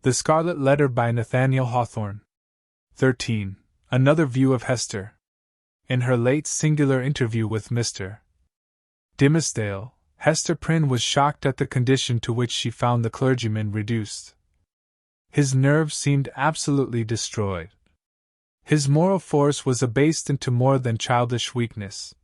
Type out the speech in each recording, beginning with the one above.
The Scarlet Letter by Nathaniel Hawthorne. 13. Another view of Hester. In her late singular interview with Mr. Dimmesdale, Hester Prynne was shocked at the condition to which she found the clergyman reduced. His nerves seemed absolutely destroyed. His moral force was abased into more than childish weakness.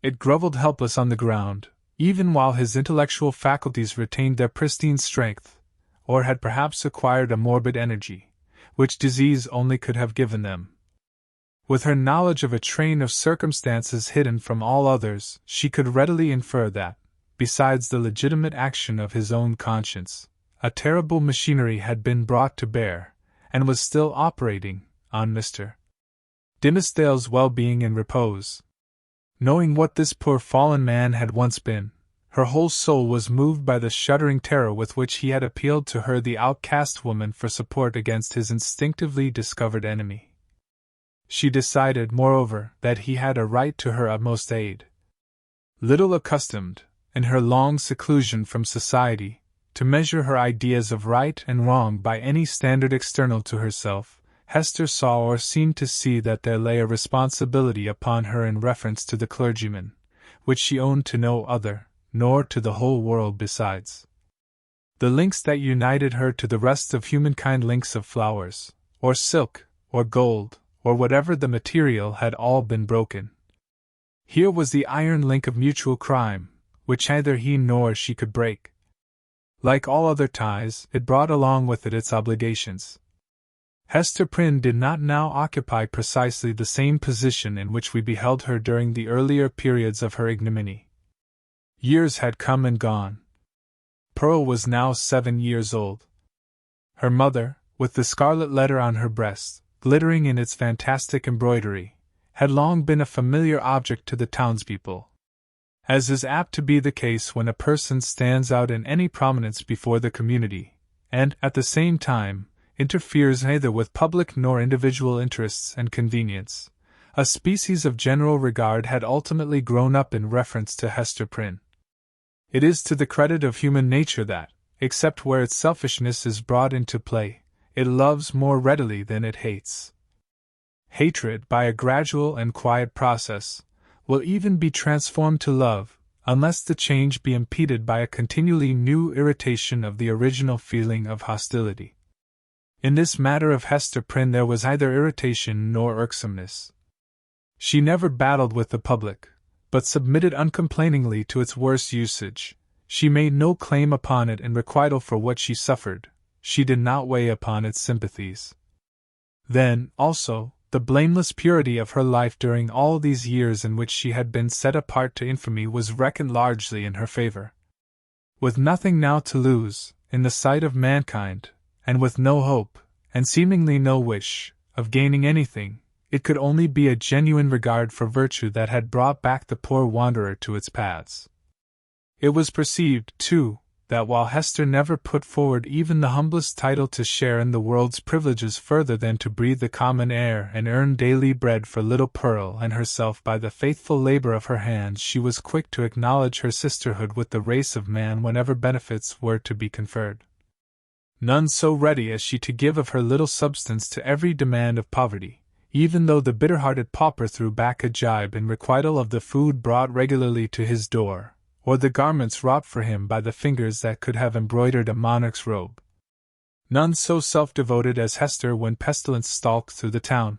It grovelled helpless on the ground, even while his intellectual faculties retained their pristine strength, or had perhaps acquired a morbid energy, which disease only could have given them. With her knowledge of a train of circumstances hidden from all others, she could readily infer that, besides the legitimate action of his own conscience, a terrible machinery had been brought to bear, and was still operating, on Mr. Dimmesdale's well-being and repose. Knowing what this poor fallen man had once been, her whole soul was moved by the shuddering terror with which he had appealed to her, the outcast woman, for support against his instinctively discovered enemy. She decided, moreover, that he had a right to her utmost aid. Little accustomed, in her long seclusion from society, to measure her ideas of right and wrong by any standard external to herself, Hester saw, or seemed to see, that there lay a responsibility upon her in reference to the clergyman, which she owned to no other, nor to the whole world besides. The links that united her to the rest of humankind, links of flowers, or silk, or gold, or whatever the material, had all been broken. Here was the iron link of mutual crime, which neither he nor she could break. Like all other ties, it brought along with it its obligations. Hester Prynne did not now occupy precisely the same position in which we beheld her during the earlier periods of her ignominy. Years had come and gone. Pearl was now 7 years old. Her mother, with the scarlet letter on her breast, glittering in its fantastic embroidery, had long been a familiar object to the townspeople. As is apt to be the case when a person stands out in any prominence before the community, and, at the same time, interferes neither with public nor individual interests and convenience, a species of general regard had ultimately grown up in reference to Hester Prynne. It is to the credit of human nature that, except where its selfishness is brought into play, it loves more readily than it hates. Hatred, by a gradual and quiet process, will even be transformed to love, unless the change be impeded by a continually new irritation of the original feeling of hostility. In this matter of Hester Prynne there was neither irritation nor irksomeness. She never battled with the public, but submitted uncomplainingly to its worst usage. She made no claim upon it in requital for what she suffered. She did not weigh upon its sympathies. Then, also, the blameless purity of her life during all these years in which she had been set apart to infamy was reckoned largely in her favor. With nothing now to lose, in the sight of mankind, and with no hope, and seemingly no wish, of gaining anything, it could only be a genuine regard for virtue that had brought back the poor wanderer to its paths. It was perceived, too, that while Hester never put forward even the humblest title to share in the world's privileges further than to breathe the common air and earn daily bread for little Pearl and herself by the faithful labor of her hands, she was quick to acknowledge her sisterhood with the race of man whenever benefits were to be conferred. None so ready as she to give of her little substance to every demand of poverty, even though the bitter-hearted pauper threw back a gibe in requital of the food brought regularly to his door, or the garments wrought for him by the fingers that could have embroidered a monarch's robe. None so self-devoted as Hester when pestilence stalked through the town.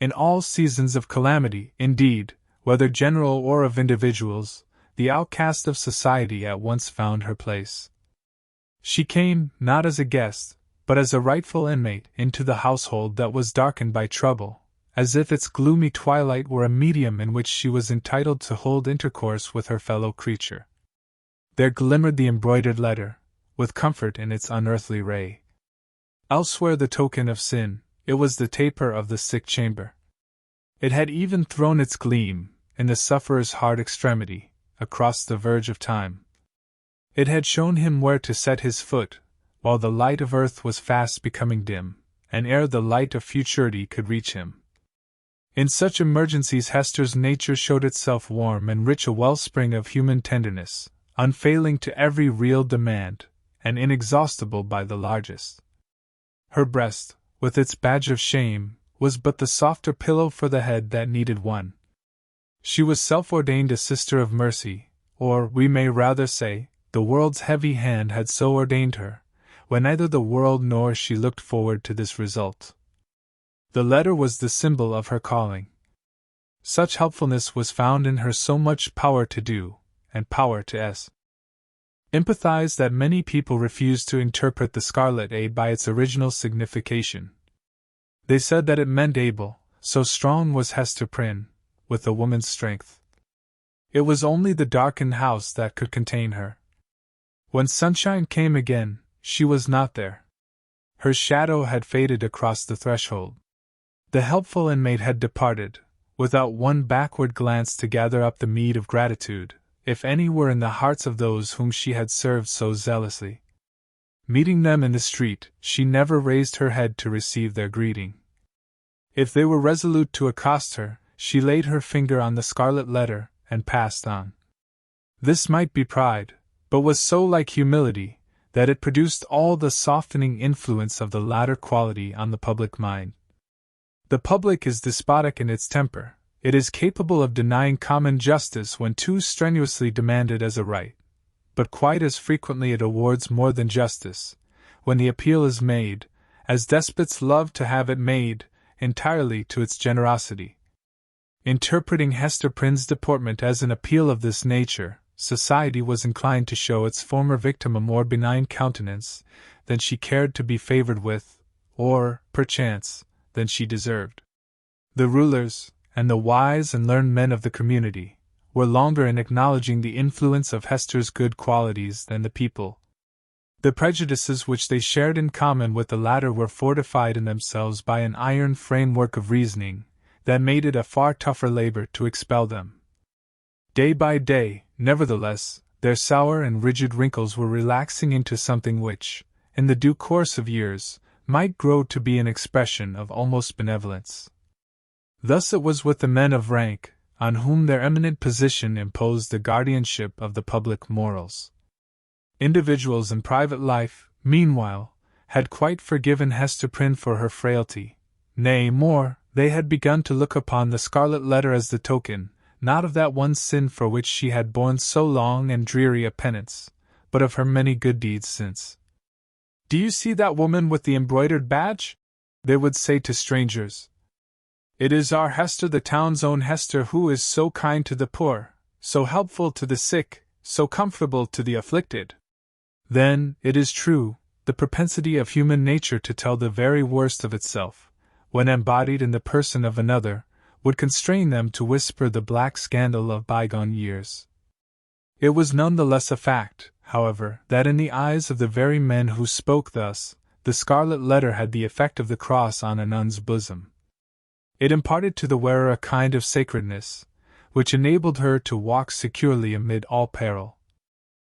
In all seasons of calamity, indeed, whether general or of individuals, the outcast of society at once found her place. She came, not as a guest, but as a rightful inmate, into the household that was darkened by trouble, as if its gloomy twilight were a medium in which she was entitled to hold intercourse with her fellow creature. There glimmered the embroidered letter, with comfort in its unearthly ray. Elsewhere the token of sin, it was the taper of the sick chamber. It had even thrown its gleam, in the sufferer's hard extremity, across the verge of time. It had shown him where to set his foot, while the light of earth was fast becoming dim, and ere the light of futurity could reach him. In such emergencies Hester's nature showed itself warm and rich, a wellspring of human tenderness, unfailing to every real demand, and inexhaustible by the largest. Her breast, with its badge of shame, was but the softer pillow for the head that needed one. She was self-ordained a sister of mercy, or, we may rather say, the world's heavy hand had so ordained her, when neither the world nor she looked forward to this result. The letter was the symbol of her calling. Such helpfulness was found in her, so much power to do, and power to empathize, that many people refused to interpret the Scarlet A by its original signification. They said that it meant able, so strong was Hester Prynne, with a woman's strength. It was only the darkened house that could contain her. When sunshine came again, she was not there. Her shadow had faded across the threshold. The helpful inmate had departed, without one backward glance to gather up the meed of gratitude, if any were in the hearts of those whom she had served so zealously. Meeting them in the street, she never raised her head to receive their greeting. If they were resolute to accost her, she laid her finger on the scarlet letter, and passed on. This might be pride, but was so like humility, that it produced all the softening influence of the latter quality on the public mind. The public is despotic in its temper. It is capable of denying common justice when too strenuously demanded as a right, but quite as frequently it awards more than justice, when the appeal is made, as despots love to have it made, entirely to its generosity. Interpreting Hester Prynne's deportment as an appeal of this nature, society was inclined to show its former victim a more benign countenance than she cared to be favored with, or, perchance, than she deserved. The rulers, and the wise and learned men of the community, were longer in acknowledging the influence of Hester's good qualities than the people. The prejudices which they shared in common with the latter were fortified in themselves by an iron framework of reasoning that made it a far tougher labor to expel them. Day by day, nevertheless, their sour and rigid wrinkles were relaxing into something which, in the due course of years, might grow to be an expression of almost benevolence. Thus it was with the men of rank, on whom their eminent position imposed the guardianship of the public morals. Individuals in private life, meanwhile, had quite forgiven Hester Prynne for her frailty. Nay, more, they had begun to look upon the scarlet letter as the token, not of that one sin for which she had borne so long and dreary a penance, but of her many good deeds since. "Do you see that woman with the embroidered badge?" they would say to strangers. "It is our Hester, the town's own Hester, who is so kind to the poor, so helpful to the sick, so comfortable to the afflicted." Then, it is true, the propensity of human nature to tell the very worst of itself, when embodied in the person of another, would constrain them to whisper the black scandal of bygone years. It was none the less a fact, however, that in the eyes of the very men who spoke thus, the scarlet letter had the effect of the cross on a nun's bosom. It imparted to the wearer a kind of sacredness, which enabled her to walk securely amid all peril.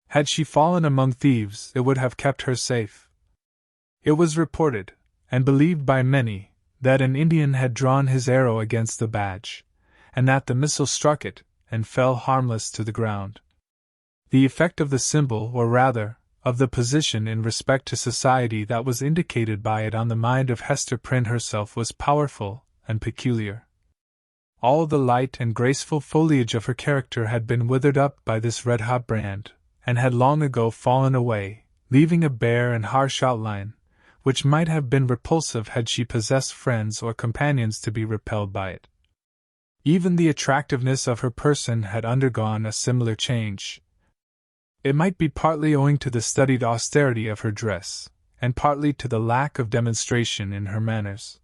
Had she fallen among thieves, it would have kept her safe. It was reported, and believed by many, that an Indian had drawn his arrow against the badge, and that the missile struck it, and fell harmless to the ground. The effect of the symbol, or rather, of the position in respect to society that was indicated by it on the mind of Hester Prynne herself, was powerful and peculiar. All the light and graceful foliage of her character had been withered up by this red-hot brand, and had long ago fallen away, leaving a bare and harsh outline, which might have been repulsive had she possessed friends or companions to be repelled by it. Even the attractiveness of her person had undergone a similar change. It might be partly owing to the studied austerity of her dress, and partly to the lack of demonstration in her manners.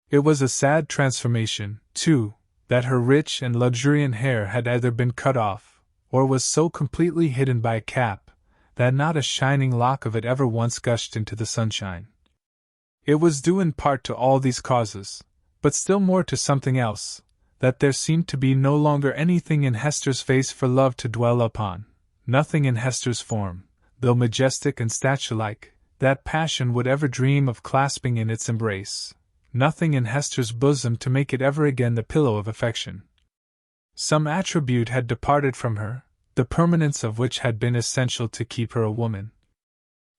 It was a sad transformation, too, that her rich and luxuriant hair had either been cut off, or was so completely hidden by a cap, that not a shining lock of it ever once gushed into the sunshine. It was due in part to all these causes, but still more to something else, that there seemed to be no longer anything in Hester's face for love to dwell upon, nothing in Hester's form, though majestic and statue-like, that passion would ever dream of clasping in its embrace, nothing in Hester's bosom to make it ever again the pillow of affection. Some attribute had departed from her, the permanence of which had been essential to keep her a woman.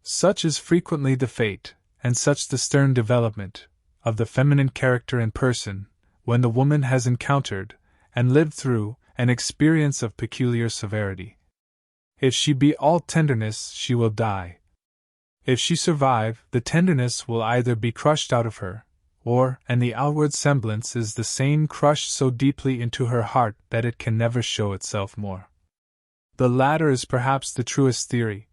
Such is frequently the fate, and such the stern development, of the feminine character and person, when the woman has encountered, and lived through, an experience of peculiar severity. If she be all tenderness, she will die. If she survive, the tenderness will either be crushed out of her, or, and the outward semblance is the same, crushed so deeply into her heart that it can never show itself more. The latter is perhaps the truest theory.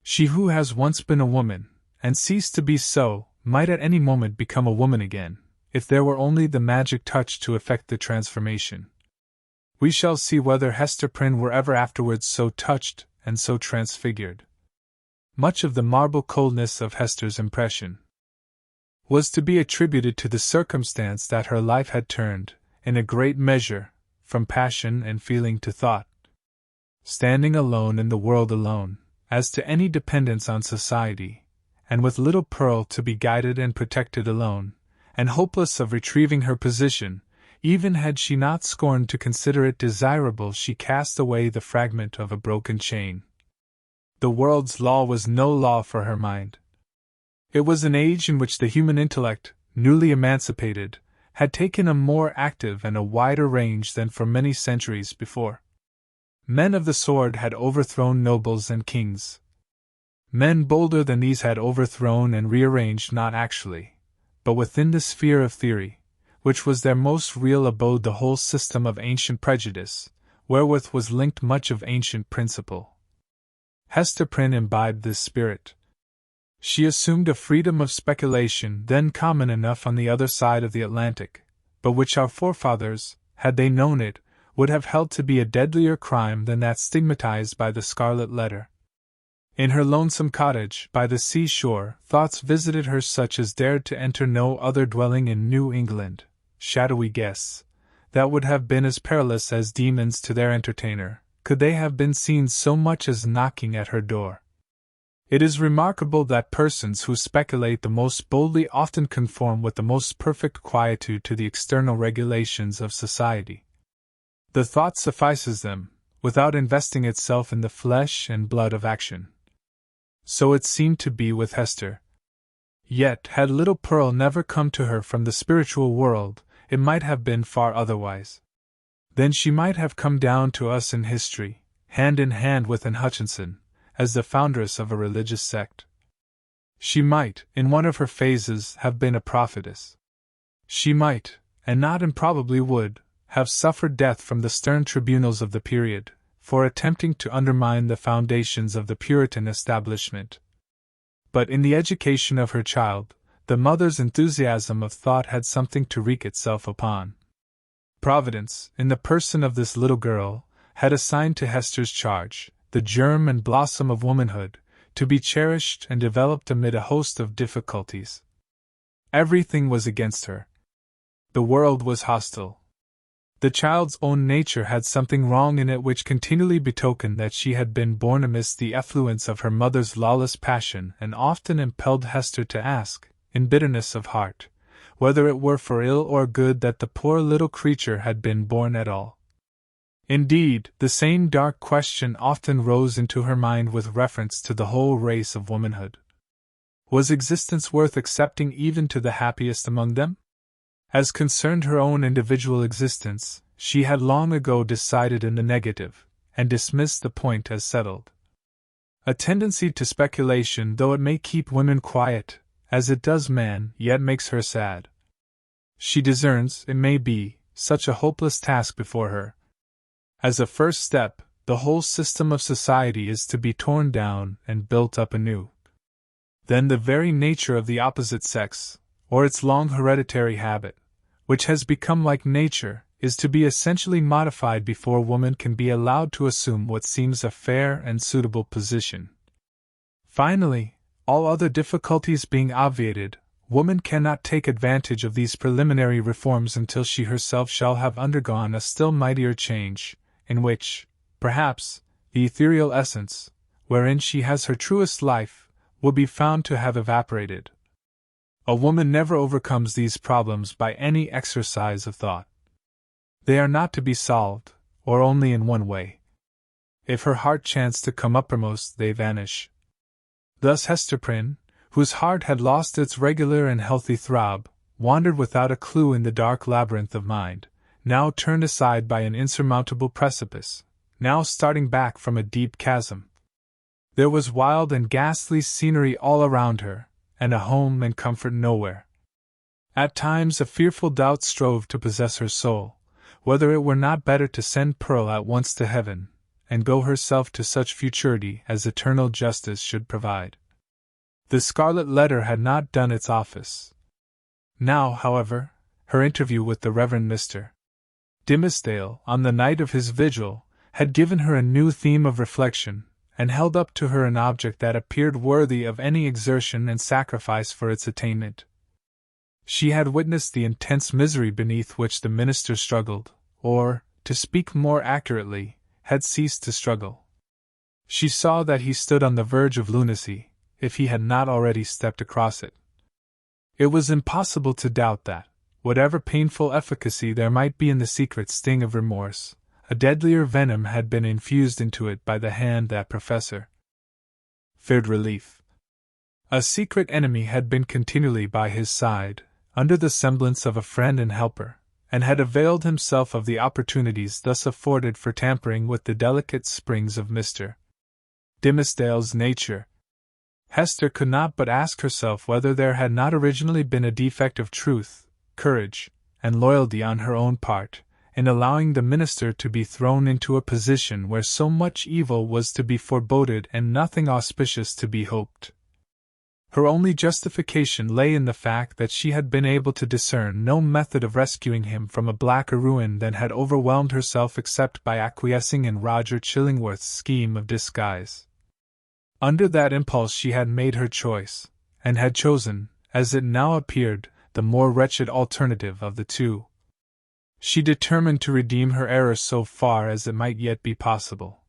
She who has once been a woman, and ceased to be so, might at any moment become a woman again, if there were only the magic touch to effect the transformation. We shall see whether Hester Prynne were ever afterwards so touched and so transfigured. Much of the marble coldness of Hester's impression was to be attributed to the circumstance that her life had turned, in a great measure, from passion and feeling to thought. Standing alone in the world, alone, as to any dependence on society, and with little Pearl to be guided and protected, alone, and hopeless of retrieving her position, even had she not scorned to consider it desirable, she cast away the fragment of a broken chain. The world's law was no law for her mind. It was an age in which the human intellect, newly emancipated, had taken a more active and a wider range than for many centuries before. Men of the sword had overthrown nobles and kings. Men bolder than these had overthrown and rearranged, not actually, but within the sphere of theory, which was their most real abode, the whole system of ancient prejudice, wherewith was linked much of ancient principle. Hester Prynne imbibed this spirit. She assumed a freedom of speculation then common enough on the other side of the Atlantic, but which our forefathers, had they known it, would have held to be a deadlier crime than that stigmatized by the Scarlet Letter. In her lonesome cottage by the sea-shore, thoughts visited her such as dared to enter no other dwelling in New England, shadowy guests, that would have been as perilous as demons to their entertainer, could they have been seen so much as knocking at her door. It is remarkable that persons who speculate the most boldly often conform with the most perfect quietude to the external regulations of society. The thought suffices them, without investing itself in the flesh and blood of action. So it seemed to be with Hester. Yet, had little Pearl never come to her from the spiritual world, it might have been far otherwise. Then she might have come down to us in history, hand in hand with Anne Hutchinson, as the foundress of a religious sect. She might, in one of her phases, have been a prophetess. She might, and not improbably would, have suffered death from the stern tribunals of the period, for attempting to undermine the foundations of the Puritan establishment. But in the education of her child, the mother's enthusiasm of thought had something to wreak itself upon. Providence, in the person of this little girl, had assigned to Hester's charge the germ and blossom of womanhood, to be cherished and developed amid a host of difficulties. Everything was against her. The world was hostile. The child's own nature had something wrong in it which continually betokened that she had been born amidst the effluence of her mother's lawless passion, and often impelled Hester to ask, in bitterness of heart, whether it were for ill or good that the poor little creature had been born at all. Indeed, the same dark question often rose into her mind with reference to the whole race of womanhood. Was existence worth accepting even to the happiest among them? As concerned her own individual existence, she had long ago decided in the negative, and dismissed the point as settled. A tendency to speculation, though it may keep women quiet, as it does man, yet makes her sad. She discerns, it may be, such a hopeless task before her. As a first step, the whole system of society is to be torn down and built up anew. Then the very nature of the opposite sex, or its long hereditary habit, which has become like nature, is to be essentially modified before woman can be allowed to assume what seems a fair and suitable position. Finally, all other difficulties being obviated, woman cannot take advantage of these preliminary reforms until she herself shall have undergone a still mightier change, in which, perhaps, the ethereal essence, wherein she has her truest life, will be found to have evaporated. A woman never overcomes these problems by any exercise of thought. They are not to be solved, or only in one way. If her heart chance to come uppermost, they vanish. Thus Hester Prynne, whose heart had lost its regular and healthy throb, wandered without a clue in the dark labyrinth of mind, now turned aside by an insurmountable precipice, now starting back from a deep chasm. There was wild and ghastly scenery all around her, and a home and comfort nowhere. At times a fearful doubt strove to possess her soul, whether it were not better to send Pearl at once to heaven, and go herself to such futurity as eternal justice should provide. The scarlet letter had not done its office. Now, however, her interview with the Reverend Mr. Dimmesdale, on the night of his vigil, had given her a new theme of reflection, and held up to her an object that appeared worthy of any exertion and sacrifice for its attainment. She had witnessed the intense misery beneath which the minister struggled, or, to speak more accurately, had ceased to struggle. She saw that he stood on the verge of lunacy, if he had not already stepped across it. It was impossible to doubt that, whatever painful efficacy there might be in the secret sting of remorse, a deadlier venom had been infused into it by the hand that Professor feared relief. A secret enemy had been continually by his side, under the semblance of a friend and helper, and had availed himself of the opportunities thus afforded for tampering with the delicate springs of Mr. Dimmesdale's nature. Hester could not but ask herself whether there had not originally been a defect of truth, courage, and loyalty on her own part, in allowing the minister to be thrown into a position where so much evil was to be foreboded and nothing auspicious to be hoped. Her only justification lay in the fact that she had been able to discern no method of rescuing him from a blacker ruin than had overwhelmed herself except by acquiescing in Roger Chillingworth's scheme of disguise. Under that impulse she had made her choice, and had chosen, as it now appeared, the more wretched alternative of the two. She determined to redeem her error so far as it might yet be possible.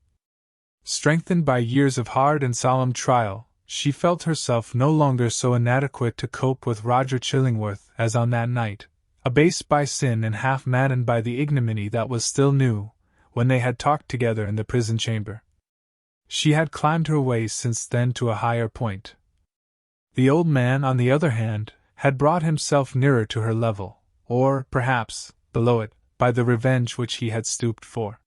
Strengthened by years of hard and solemn trial, she felt herself no longer so inadequate to cope with Roger Chillingworth as on that night, abased by sin and half maddened by the ignominy that was still new, when they had talked together in the prison chamber. She had climbed her way since then to a higher point. The old man, on the other hand, had brought himself nearer to her level, or, perhaps, below it, by the revenge which he had stooped for.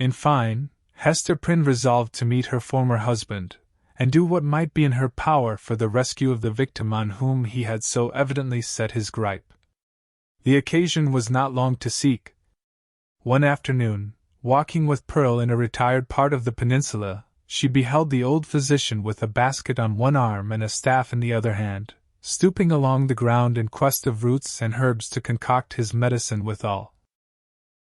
In fine, Hester Prynne resolved to meet her former husband, and do what might be in her power for the rescue of the victim on whom he had so evidently set his gripe. The occasion was not long to seek. One afternoon, walking with Pearl in a retired part of the peninsula, she beheld the old physician with a basket on one arm and a staff in the other hand, stooping along the ground in quest of roots and herbs to concoct his medicine withal.